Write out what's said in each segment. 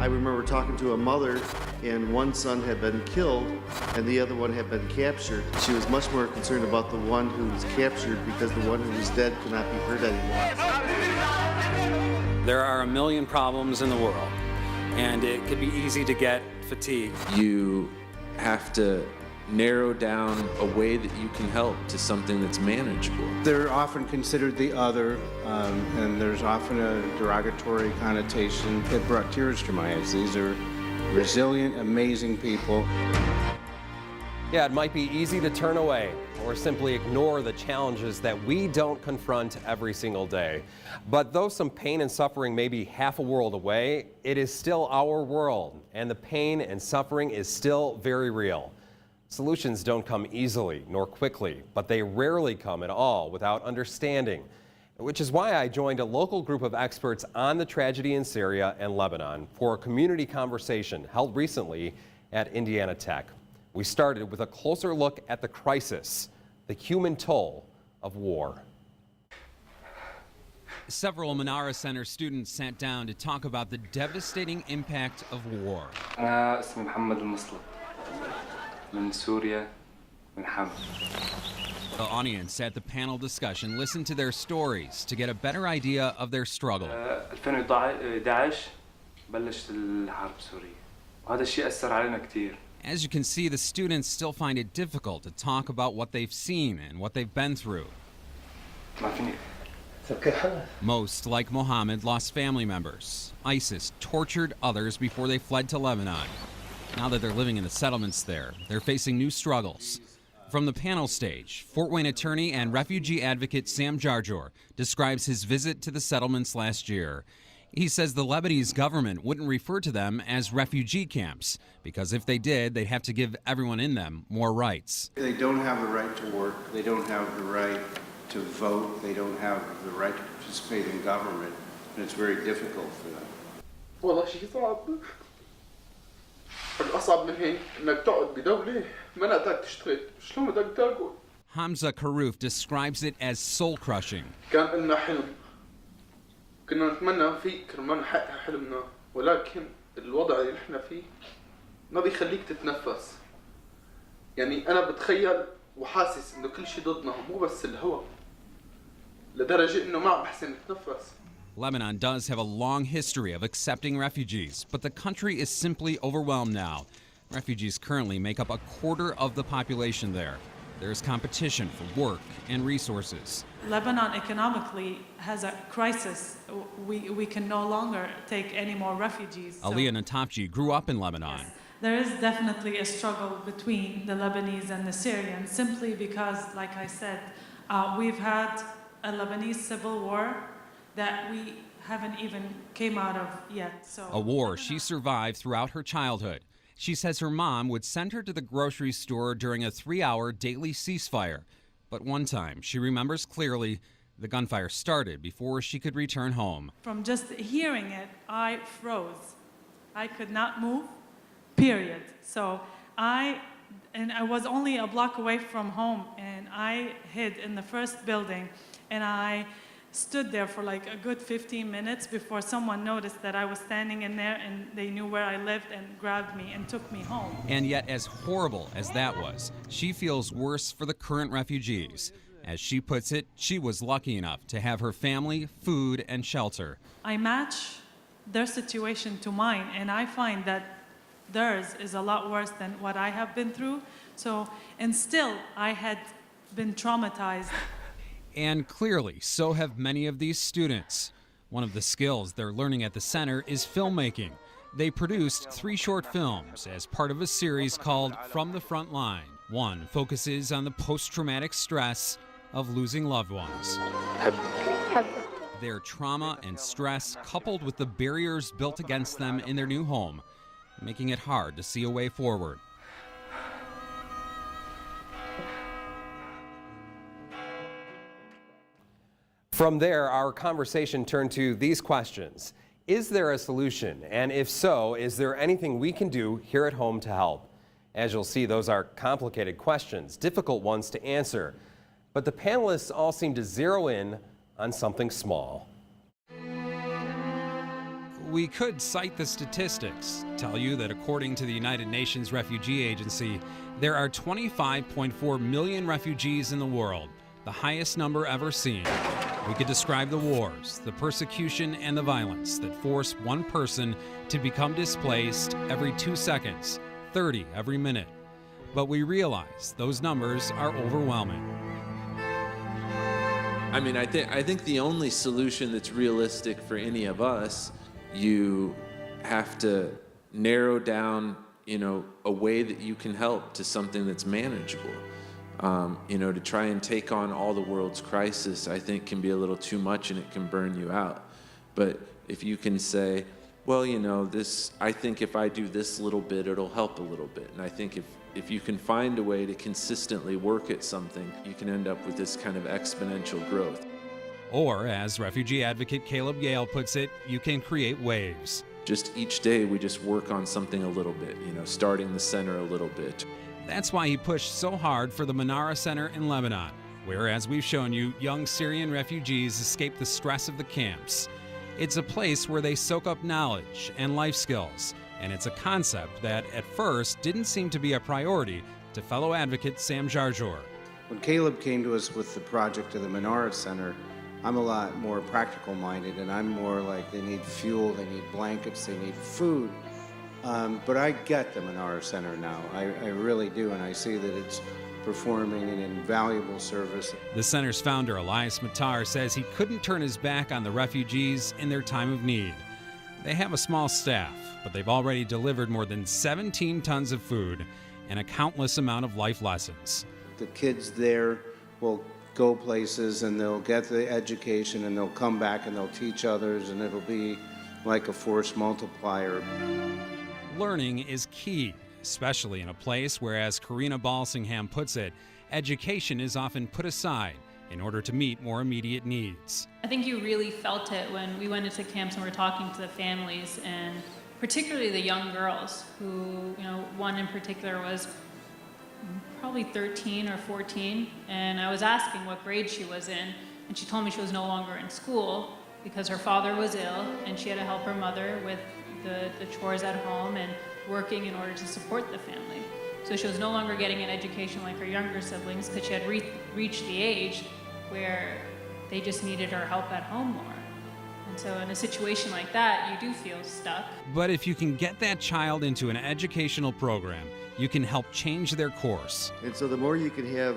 I remember talking to a mother, and one son had been killed and the other one had been captured. She was much more concerned about the one who was captured because the one who was dead could not be hurt anymore. There are a million problems in the world, and it could be easy to get fatigued. You have to narrow down a way that you can help to something that's manageable. They're often considered the other, and there's often a derogatory connotation. It brought tears to my eyes. These are resilient, amazing people. Yeah, it might be easy to turn away or simply ignore the challenges that we don't confront every single day. But though some pain and suffering may be half a world away, it is still our world, and the pain and suffering is still very real. Solutions don't come easily nor quickly, but they rarely come at all without understanding, which is why I joined a local group of experts on the tragedy in Syria and Lebanon for a community conversation held recently at Indiana Tech. We started with a closer look at the crisis, the human toll of war. Several Manara Center students sat down to talk about the devastating impact of war. أنا اسمي محمد المصلب من سوريا من حما. The audience at the panel discussion listened to their stories to get a better idea of their struggle. 2011 بلشت الحرب بسوريا وهذا الشيء أثر علينا كتير. As you can see, the students still find it difficult to talk about what they've seen and what they've been through. Most, like Mohammed, lost family members. ISIS tortured others before they fled to Lebanon. Now that they're living in the settlements there, they're facing new struggles. From the panel stage, Fort Wayne attorney and refugee advocate Sam Jarjor describes his visit to the settlements last year. He says the Lebanese government wouldn't refer to them as refugee camps because if they did, they'd have to give everyone in them more rights. They don't have the right to work. They don't have the right to vote. They don't have the right to participate in government, and it's very difficult for them. والله شيء صعب. الأصعب من هيك إنك تقعد بدولة ما بدك تشتغل، شلون بدك تاكل؟ Hamza Karouf describes it as soul-crushing. كان لنا حلم. كنا نتمنى فيه كرمال نحقق حلمنا، ولكن الوضع اللي احنا فيه ما بيخليك تتنفس. يعني أنا بتخيل وحاسس إنه كل شيء ضدنا، مو بس الهواء. لدرجة إنه ما عم بحسن نتنفس. Lebanon does have a long history of accepting refugees, but the country is simply overwhelmed now. Refugees currently make up a quarter of the population there. There's competition for work and resources. Lebanon economically has a crisis. We can no longer take any more refugees. Aliyah Natafji grew up in Lebanon. Yes, there is definitely a struggle between the Lebanese and the Syrians, simply because, like I said, we've had a Lebanese civil war that we haven't even came out of yet. So a war she survived throughout her childhood. She says her mom would send her to the grocery store during a 3-hour daily ceasefire. But one time, she remembers clearly, the gunfire started before she could return home. From just hearing it, I froze. I could not move, period. So I was only a block away from home, and I hid in the first building, and I stood there for like a good 15 minutes before someone noticed that I was standing in there, and they knew where I lived and grabbed me and took me home. And yet, as horrible as that was, she feels worse for the current refugees. As she puts it, she was lucky enough to have her family, food, and shelter. I match their situation to mine, and I find that theirs is a lot worse than what I have been through. So, and still, I had been traumatized. And clearly, so have many of these students. One of the skills they're learning at the center is filmmaking. They produced 3 short films as part of a series called From the Front Line. One focuses on the post-traumatic stress of losing loved ones. Their trauma and stress, coupled with the barriers built against them in their new home, making it hard to see a way forward. From there, our conversation turned to these questions. Is there a solution? And if so, is there anything we can do here at home to help? As you'll see, those are complicated questions, difficult ones to answer. But the panelists all seem to zero in on something small. We could cite the statistics, tell you that according to the United Nations Refugee Agency, there are 25.4 million refugees in the world, the highest number ever seen. We could describe the wars, the persecution, and the violence that force one person to become displaced every 2 seconds, 30 every minute. But we realize those numbers are overwhelming. I mean, I think the only solution that's realistic for any of us, you have to narrow down, a way that you can help to something that's manageable. To try and take on all the world's crisis, I think can be a little too much and it can burn you out. But if you can say, well, I think if I do this little bit, it'll help a little bit. And I think if you can find a way to consistently work at something, you can end up with this kind of exponential growth. Or, as refugee advocate Caleb Yale puts it, you can create waves. Just each day we just work on something a little bit, starting the center a little bit. That's why he pushed so hard for the Menara Center in Lebanon, where, as we've shown you, young Syrian refugees escape the stress of the camps. It's a place where they soak up knowledge and life skills, and it's a concept that at first didn't seem to be a priority to fellow advocate Sam Jarjour. When Caleb came to us with the project of the Menara Center, I'm a lot more practical minded, and I'm more like they need fuel, they need blankets, they need food. But I get the Menara Center now. I really do, and I see that it's performing an invaluable service. The center's founder, Elias Matar, says he couldn't turn his back on the refugees in their time of need. They have a small staff, but they've already delivered more than 17 tons of food and a countless amount of life lessons. The kids there will go places and they'll get the education and they'll come back and they'll teach others, and it'll be like a force multiplier. Learning is key, especially in a place where, as Karina Balsingham puts it, education is often put aside in order to meet more immediate needs. I think you really felt it when we went into camps and we were talking to the families, and particularly the young girls who, one in particular was probably 13 or 14, and I was asking what grade she was in, and she told me she was no longer in school because her father was ill and she had to help her mother with the chores at home and working in order to support the family. So she was no longer getting an education like her younger siblings because she had reached the age where they just needed her help at home more. And so in a situation like that, you do feel stuck. But if you can get that child into an educational program, you can help change their course. And so the more you can have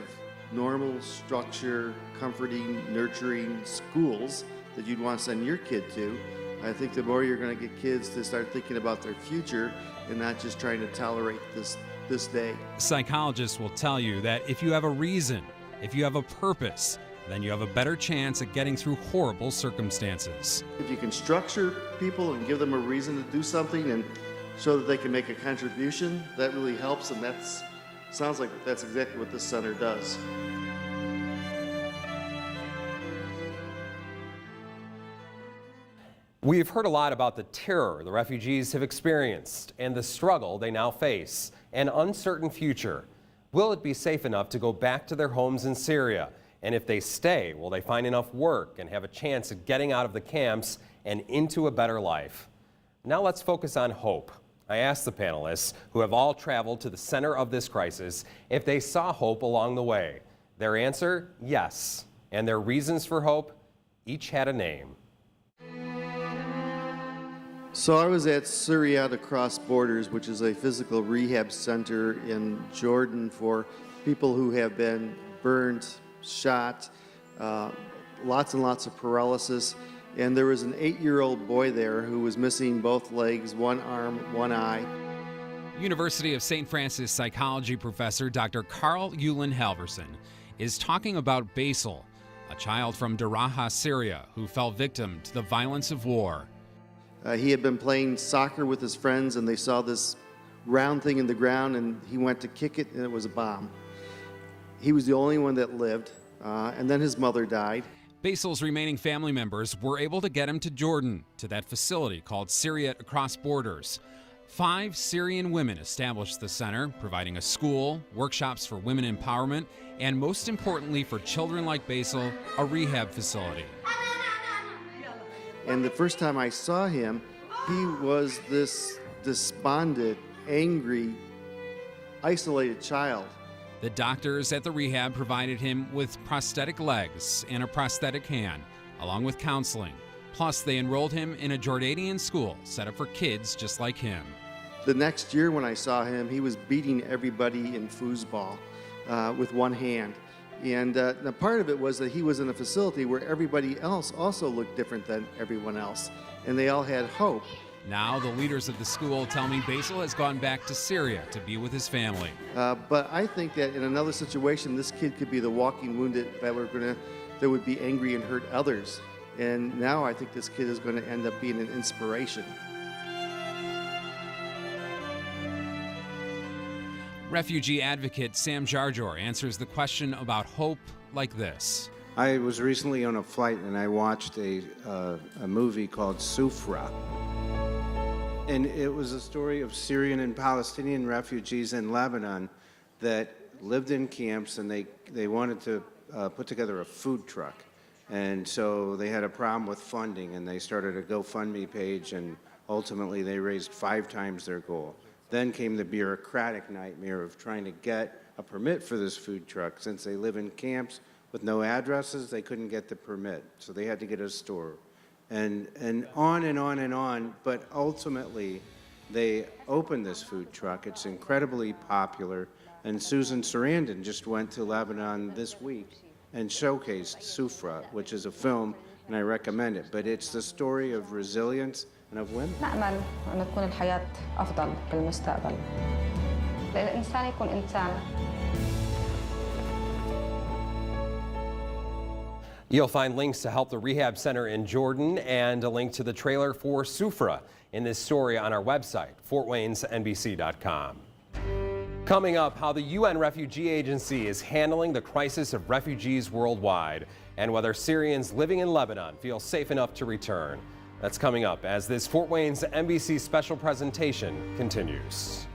normal, structure, comforting, nurturing schools that you'd want to send your kid to, I think the more you're going to get kids to start thinking about their future and not just trying to tolerate this day. Psychologists will tell you that if you have a reason, if you have a purpose, then you have a better chance at getting through horrible circumstances. If you can structure people and give them a reason to do something and show that they can make a contribution, that really helps, and sounds like that's exactly what this center does. We've heard a lot about the terror the refugees have experienced and the struggle they now face, an uncertain future. Will it be safe enough to go back to their homes in Syria? And if they stay, will they find enough work and have a chance at getting out of the camps and into a better life? Now let's focus on hope. I asked the panelists, who have all traveled to the center of this crisis, if they saw hope along the way. Their answer, yes. And their reasons for hope, each had a name. So I was at Syriat Across Borders, which is a physical rehab center in Jordan for people who have been burned, shot, lots and lots of paralysis. And there was an 8-year-old boy there who was missing both legs, one arm, one eye. University of St. Francis psychology professor Dr. Carl Yulin Halverson is talking about Basil, a child from Daraha, Syria, who fell victim to the violence of war. He had been playing soccer with his friends, and they saw this round thing in the ground, and he went to kick it, and it was a bomb. He was the only one that lived, and then his mother died. Basil's remaining family members were able to get him to Jordan, to that facility called Syriat Across Borders. 5 Syrian women established the center, providing a school, workshops for women empowerment, and most importantly for children like Basil, a rehab facility. And the first time I saw him, He was this despondent, angry, isolated child. The doctors at the rehab provided him with prosthetic legs and a prosthetic hand, along with counseling. Plus, they enrolled him in a Jordanian school set up for kids just like him. The next year when I saw him, he was beating everybody in foosball with one hand. And the part of it was that he was in a facility where everybody else also looked different than everyone else. And they all had hope. Now, the leaders of the school tell me Basil has gone back to Syria to be with his family. But I think that in another situation, this kid could be the walking wounded that would be angry and hurt others. And now I think this kid is going to end up being an inspiration. Refugee advocate Sam Jarjor answers the question about hope like this. I was recently on a flight and I watched a movie called Sufra. And it was a story of Syrian and Palestinian refugees in Lebanon that lived in camps, and they wanted to put together a food truck. And so they had a problem with funding, and they started a GoFundMe page, and ultimately they raised 5 times their goal. Then came the bureaucratic nightmare of trying to get a permit for this food truck. Since they live in camps with no addresses, they couldn't get the permit, so they had to get a store. And on and on and on, but ultimately they opened this food truck. It's incredibly popular, and Susan Sarandon just went to Lebanon this week and showcased Sufra, which is a film, and I recommend it. But it's the story of resilience and of women. نأمل أن تكون الحياة أفضل بالمستقبل. لأن الإنسان يكون إنسان. You'll find links to help the rehab center in Jordan and a link to the trailer for Sufra in this story on our website, fortwaynesnbc.com. Coming up, how the UN Refugee Agency is handling the crisis of refugees worldwide and whether Syrians living in Lebanon feel safe enough to return. That's coming up as this Fort Wayne's NBC special presentation continues.